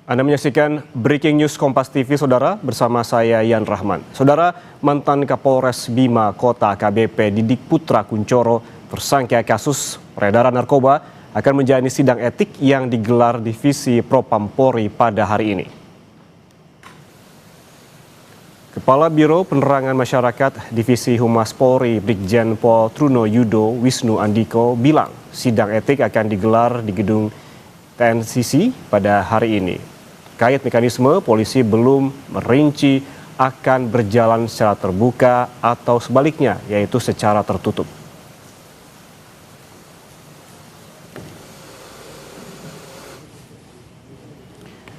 Anda menyaksikan Breaking News Kompas TV, Saudara, bersama saya Yan Rahman. Saudara, mantan Kapolres Bima Kota AKBP Didik Putra Kuncoro tersangka kasus peredaran narkoba akan menjalani sidang etik yang digelar Divisi Propampori pada hari ini. Kepala Biro Penerangan Masyarakat Divisi Humas Polri Brigjen Pol Truno Yudo Wisnu Andiko bilang sidang etik akan digelar di gedung TNCC pada hari ini. Terkait mekanisme, polisi belum merinci akan berjalan secara terbuka atau sebaliknya, yaitu secara tertutup.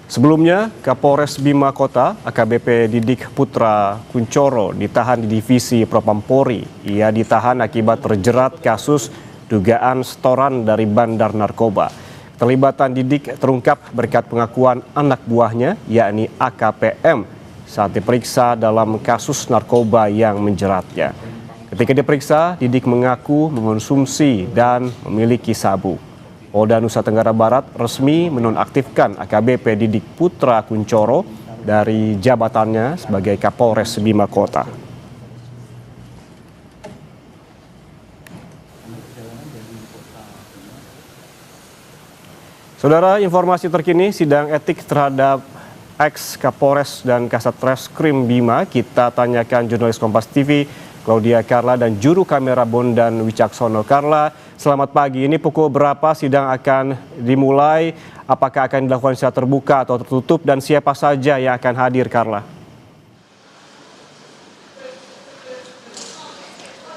Sebelumnya, Kapolres Bima Kota AKBP Didik Putra Kuncoro ditahan di Divisi Propampori. Ia ditahan akibat terjerat kasus dugaan setoran dari bandar narkoba. Terlibatan Didik terungkap berkat pengakuan anak buahnya, yakni AKPM, saat diperiksa dalam kasus narkoba yang menjeratnya. Ketika diperiksa, Didik mengaku mengonsumsi dan memiliki sabu. Polda Nusa Tenggara Barat resmi menonaktifkan AKBP Didik Putra Kuncoro dari jabatannya sebagai Kapolres Bima Kota. Saudara, informasi terkini sidang etik terhadap ex-Kapolres dan Kasat Reskrim Bima kita tanyakan jurnalis Kompas TV Claudia Carla dan juru kamera Bondan Wicaksono. Carla, selamat pagi. Ini pukul berapa sidang akan dimulai? Apakah akan dilakukan secara terbuka atau tertutup dan siapa saja yang akan hadir, Carla?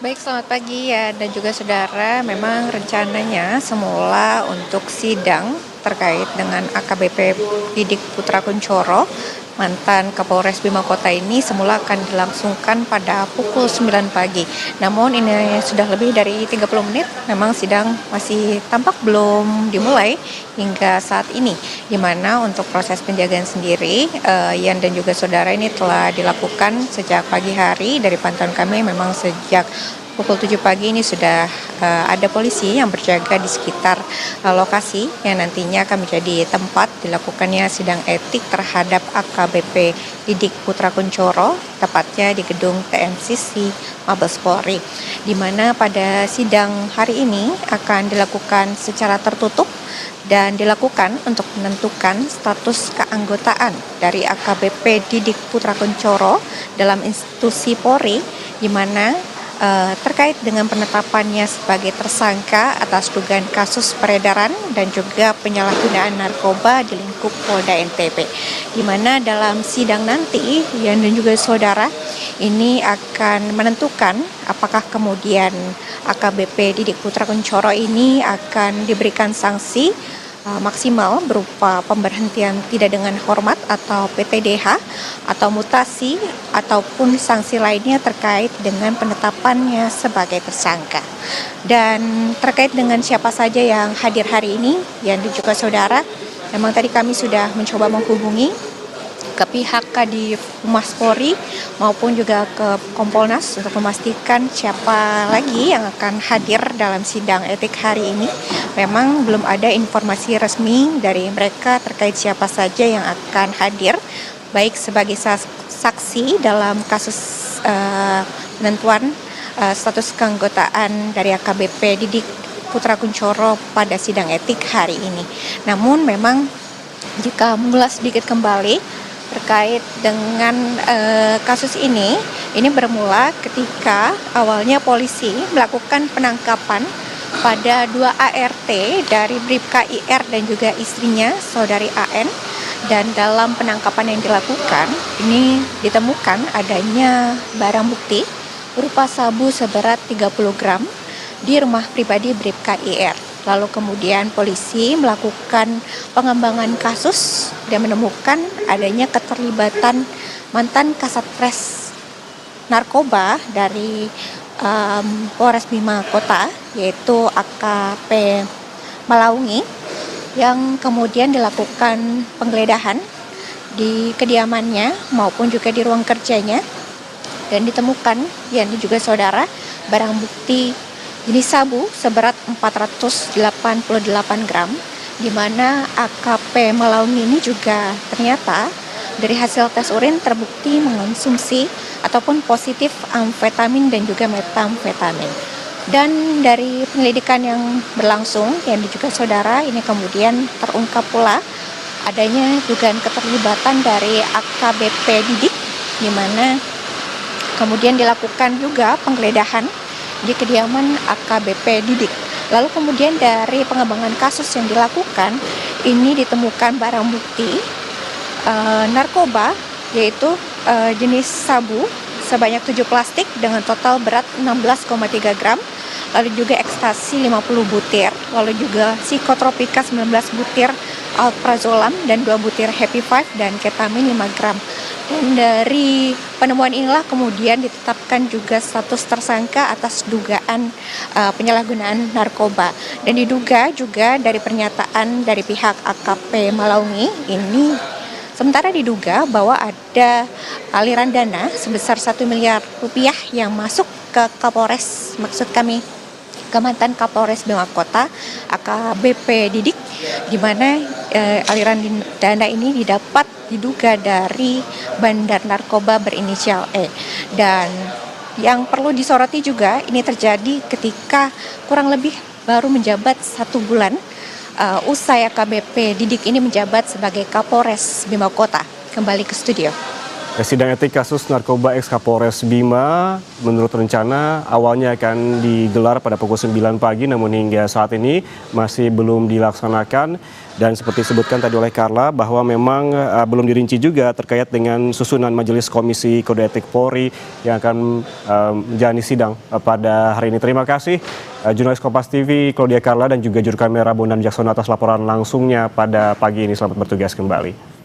Baik, selamat pagi ya dan juga saudara. Memang rencananya semula untuk sidang terkait dengan AKBP Didik Putra Kuncoro, mantan Kapolres Bima Kota ini semula akan dilangsungkan pada pukul 9 pagi. Namun ini sudah lebih dari 30 menit, memang sidang masih tampak belum dimulai hingga saat ini. Di mana untuk proses penjagaan sendiri, Yan dan juga saudara ini telah dilakukan sejak pagi hari. Dari pantauan kami memang sejak pukul 7 pagi ini sudah ada polisi yang berjaga di sekitar lokasi yang nantinya akan menjadi tempat dilakukannya sidang etik terhadap AKBP Didik Putra Kuncoro, tepatnya di gedung TNCC Mabes Polri, di mana pada sidang hari ini akan dilakukan secara tertutup dan dilakukan untuk menentukan status keanggotaan dari AKBP Didik Putra Kuncoro dalam institusi Polri, di mana terkait dengan penetapannya sebagai tersangka atas dugaan kasus peredaran dan juga penyalahgunaan narkoba di lingkup Polda NTB. Di mana dalam sidang nanti, Yan dan juga saudara, ini akan menentukan apakah kemudian AKBP Didik Putra Kuncoro ini akan diberikan sanksi maksimal berupa pemberhentian tidak dengan hormat atau PTDH atau mutasi ataupun sanksi lainnya terkait dengan penetapannya sebagai tersangka. Dan terkait dengan siapa saja yang hadir hari ini, yang juga saudara, memang tadi kami sudah mencoba menghubungi ke pihak Kadif Humas Polri maupun juga ke Kompolnas untuk memastikan siapa lagi yang akan hadir dalam sidang etik hari ini. Memang belum ada informasi resmi dari mereka terkait siapa saja yang akan hadir, baik sebagai saksi dalam kasus penentuan status keanggotaan dari AKBP Didik Putra Kuncoro pada sidang etik hari ini. Namun memang jika mengulas sedikit kembali terkait dengan kasus ini bermula ketika awalnya polisi melakukan penangkapan pada 2 ART dari Bribka IR dan juga istrinya, saudari AN. Dan dalam penangkapan yang dilakukan, ini ditemukan adanya barang bukti berupa sabu seberat 30 gram di rumah pribadi Bribka IR. Lalu kemudian polisi melakukan pengembangan kasus dan menemukan adanya keterlibatan mantan Kasatres Narkoba dari Polres Bima Kota, yaitu AKP Malaungi, yang kemudian dilakukan penggeledahan di kediamannya maupun juga di ruang kerjanya, dan ditemukan yang juga saudara barang bukti jenis sabu seberat 488 gram di mana AKP Malaungi ini juga ternyata dari hasil tes urin terbukti mengonsumsi ataupun positif amfetamin dan juga metamfetamin. Dan dari penyelidikan yang berlangsung, yang juga saudara, ini kemudian terungkap pula adanya dugaan keterlibatan dari AKBP Didik, di mana kemudian dilakukan juga penggeledahan di kediaman AKBP Didik. Lalu kemudian dari pengembangan kasus yang dilakukan, ini ditemukan barang bukti narkoba, yaitu jenis sabu sebanyak 7 plastik dengan total berat 16,3 gram, lalu juga ekstasi 50 butir, lalu juga psikotropika 19 butir alprazolam dan 2 butir happy 5 dan ketamin 5 gram. Dan dari penemuan inilah kemudian ditetapkan juga status tersangka atas dugaan penyalahgunaan narkoba. Dan diduga juga dari pernyataan dari pihak AKP Malaungi ini, sementara diduga bahwa ada aliran dana sebesar 1 miliar rupiah yang masuk ke Kapolres, maksud kami ke mantan Kapolres Bima Kota AKBP Didik, di mana aliran dana ini diduga dari bandar narkoba berinisial E. Dan yang perlu disoroti juga, ini terjadi ketika kurang lebih baru menjabat 1 bulan usai AKBP Didik ini menjabat sebagai Kapolres Bima Kota. Kembali ke studio. Sidang etik kasus narkoba ex Kapolres Bima menurut rencana awalnya akan digelar pada pukul 9 pagi, namun hingga saat ini masih belum dilaksanakan. Dan seperti disebutkan tadi oleh Carla, bahwa memang belum dirinci juga terkait dengan susunan Majelis Komisi Kode Etik Polri yang akan menjalani sidang pada hari ini. Terima kasih jurnalis Kompas TV Claudia Carla dan juga juru kamera Bondan Jackson atas laporan langsungnya pada pagi ini. Selamat bertugas kembali.